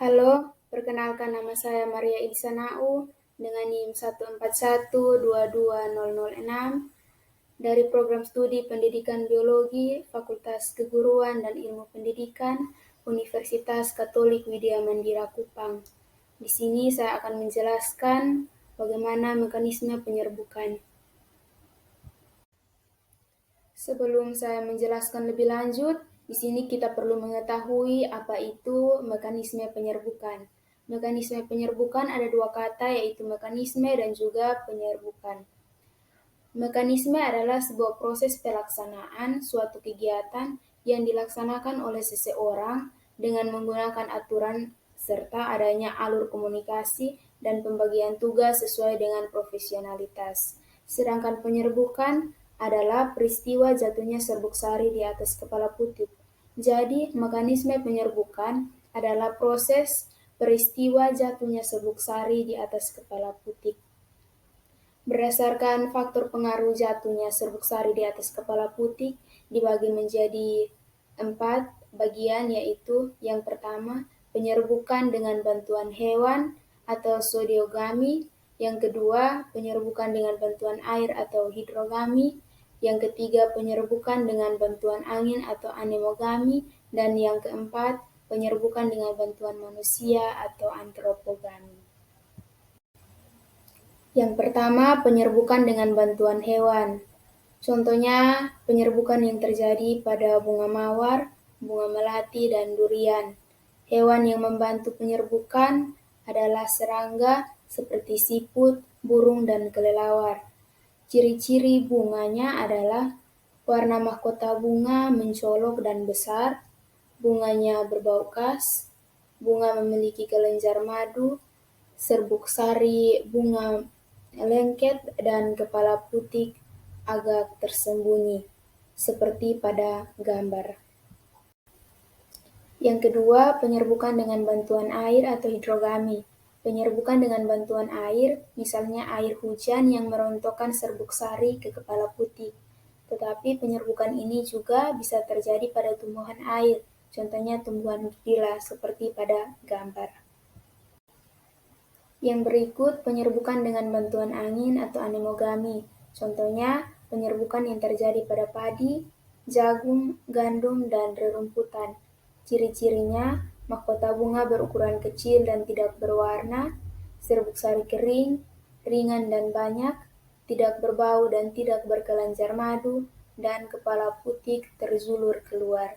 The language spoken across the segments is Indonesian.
Halo, perkenalkan nama saya Maria Ilsanau dengan NIM 141220006 dari program studi Pendidikan Biologi Fakultas Keguruan dan Ilmu Pendidikan Universitas Katolik Widya Mandira Kupang. Di sini saya akan menjelaskan bagaimana mekanisme penyerbukan. Sebelum saya menjelaskan lebih lanjut, di sini kita perlu mengetahui apa itu mekanisme penyerbukan. Mekanisme penyerbukan ada dua kata, yaitu mekanisme dan juga penyerbukan. Mekanisme adalah sebuah proses pelaksanaan suatu kegiatan yang dilaksanakan oleh seseorang dengan menggunakan aturan serta adanya alur komunikasi dan pembagian tugas sesuai dengan profesionalitas. Sedangkan penyerbukan adalah peristiwa jatuhnya serbuk sari di atas kepala putih. Jadi, mekanisme penyerbukan adalah proses peristiwa jatuhnya serbuk sari di atas kepala putih. Berdasarkan faktor pengaruh jatuhnya serbuk sari di atas kepala putih dibagi menjadi 4 bagian, yaitu yang pertama, penyerbukan dengan bantuan hewan atau zodiogami, yang kedua, penyerbukan dengan bantuan air atau hidrogami, yang ketiga, penyerbukan dengan bantuan angin atau anemogami, dan yang keempat, penyerbukan dengan bantuan manusia atau antropogami. Yang pertama, penyerbukan dengan bantuan hewan. Contohnya, penyerbukan yang terjadi pada bunga mawar, bunga melati, dan durian. Hewan yang membantu penyerbukan adalah serangga seperti siput, burung, dan kelelawar. Ciri-ciri bunganya adalah warna mahkota bunga mencolok dan besar, bunganya berbau khas, bunga memiliki kelenjar madu, serbuk sari bunga lengket, dan kepala putih agak tersembunyi, seperti pada gambar. Yang kedua, penyerbukan dengan bantuan air atau hidrogami. Penyerbukan dengan bantuan air, misalnya air hujan yang merontokkan serbuk sari ke kepala putih. Tetapi penyerbukan ini juga bisa terjadi pada tumbuhan air, contohnya tumbuhan gila seperti pada gambar. Yang berikut penyerbukan dengan bantuan angin atau anemogami. Contohnya, penyerbukan yang terjadi pada padi, jagung, gandum, dan rerumputan. Ciri-cirinya, mahkota bunga berukuran kecil dan tidak berwarna, serbuk sari kering, ringan dan banyak, tidak berbau dan tidak berkelenjar madu, dan kepala putih terzulur keluar.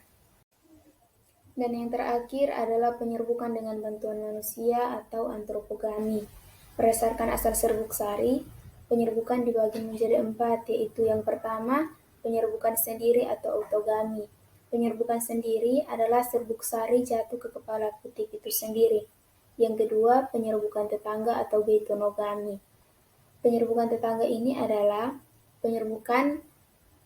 Dan yang terakhir adalah penyerbukan dengan bantuan manusia atau antropogami. Berdasarkan asal serbuk sari, penyerbukan dibagi menjadi 4, yaitu yang pertama, penyerbukan sendiri atau autogami. Penyerbukan sendiri adalah serbuk sari jatuh ke kepala putih itu sendiri. Yang kedua, penyerbukan tetangga atau geitonogami. Penyerbukan tetangga ini adalah penyerbukan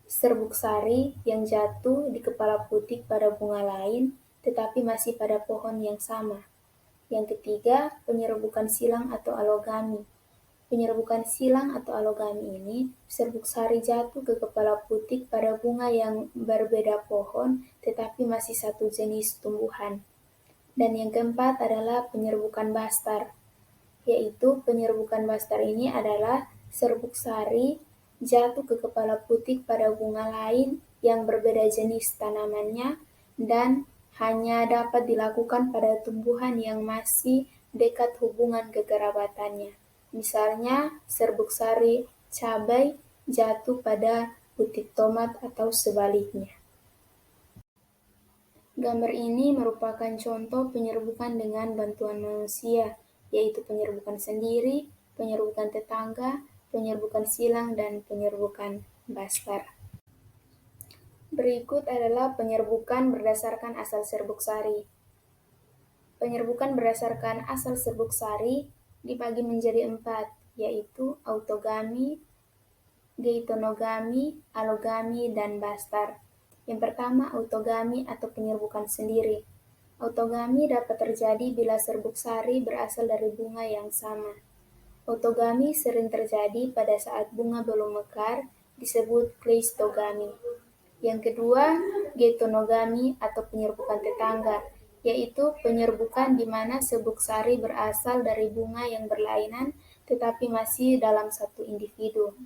serbuk sari yang jatuh di kepala putih pada bunga lain, tetapi masih pada pohon yang sama. Yang ketiga, penyerbukan silang atau alogami. Penyerbukan silang atau alogami ini, serbuk sari jatuh ke kepala putih pada bunga yang berbeda pohon, tetapi masih satu jenis tumbuhan. Dan yang keempat adalah penyerbukan bastar, yaitu penyerbukan bastar ini adalah serbuk sari jatuh ke kepala putih pada bunga lain yang berbeda jenis tanamannya dan hanya dapat dilakukan pada tumbuhan yang masih dekat hubungan kekerabatannya. Misalnya, serbuk sari cabai jatuh pada putih tomat atau sebaliknya. Gambar ini merupakan contoh penyerbukan dengan bantuan manusia, yaitu penyerbukan sendiri, penyerbukan tetangga, penyerbukan silang, dan penyerbukan bastar. Berikut adalah penyerbukan berdasarkan asal serbuk sari. Penyerbukan berdasarkan asal serbuk sari dibagi menjadi 4, yaitu autogami, geitonogami, alogami, dan bastar. Yang pertama, autogami atau penyerbukan sendiri. Autogami dapat terjadi bila serbuk sari berasal dari bunga yang sama. Autogami sering terjadi pada saat bunga belum mekar, disebut kleistogami. Yang kedua, geitonogami atau penyerbukan tetangga, yaitu penyerbukan di mana serbuk sari berasal dari bunga yang berlainan tetapi masih dalam satu individu.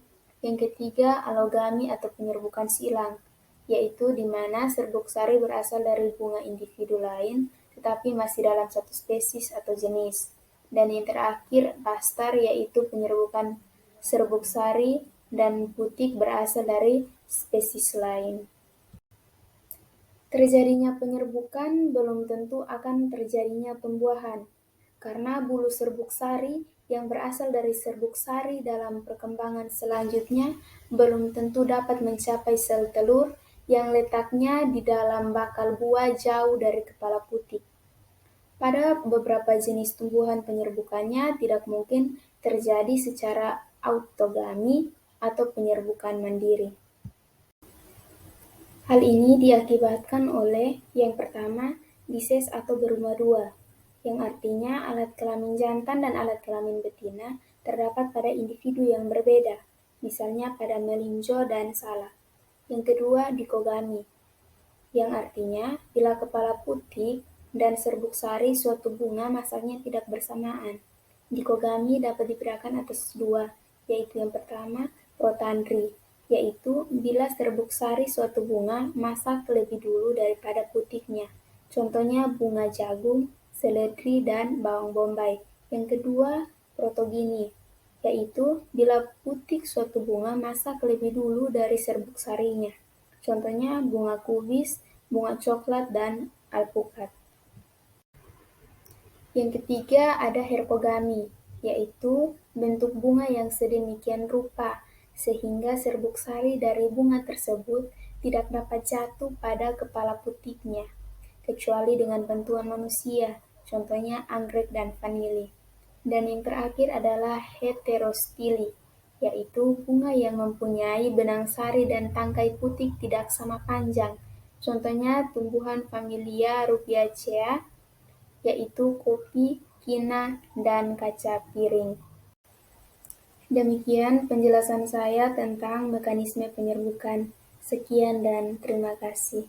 Yang ketiga, alogami atau penyerbukan silang, yaitu di mana serbuk sari berasal dari bunga individu lain tetapi masih dalam satu spesies atau jenis. Dan yang terakhir, pastar, yaitu penyerbukan serbuk sari dan putik berasal dari spesies lain. Terjadinya penyerbukan belum tentu akan terjadinya pembuahan, karena bulu serbuk sari yang berasal dari serbuk sari dalam perkembangan selanjutnya belum tentu dapat mencapai sel telur yang letaknya di dalam bakal buah jauh dari kepala putik. Pada beberapa jenis tumbuhan penyerbukannya tidak mungkin terjadi secara autogami atau penyerbukan mandiri. Hal ini diakibatkan oleh yang pertama, bises atau berumah dua, yang artinya alat kelamin jantan dan alat kelamin betina terdapat pada individu yang berbeda, misalnya pada melinjo dan salak. Yang kedua, dikogami, yang artinya bila kepala putik dan serbuk sari suatu bunga masaknya tidak bersamaan. Dikogami dapat dibedakan atas dua, yaitu yang pertama, protandri, yaitu bila serbuk sari suatu bunga masak lebih dulu daripada putiknya. Contohnya bunga jagung, seledri, dan bawang bombay. Yang kedua, protogini, yaitu bila putik suatu bunga masak lebih dulu dari serbuk sarinya. Contohnya bunga kubis, bunga coklat, dan alpukat. Yang ketiga ada herpogami, yaitu bentuk bunga yang sedemikian rupa sehingga serbuk sari dari bunga tersebut tidak dapat jatuh pada kepala putiknya, kecuali dengan bantuan manusia, contohnya anggrek dan vanili. Dan yang terakhir adalah heterostili, yaitu bunga yang mempunyai benang sari dan tangkai putik tidak sama panjang, contohnya tumbuhan familia Rubiacea, yaitu kopi, kina, dan kaca piring. Demikian penjelasan saya tentang mekanisme penyerbukan. Sekian dan terima kasih.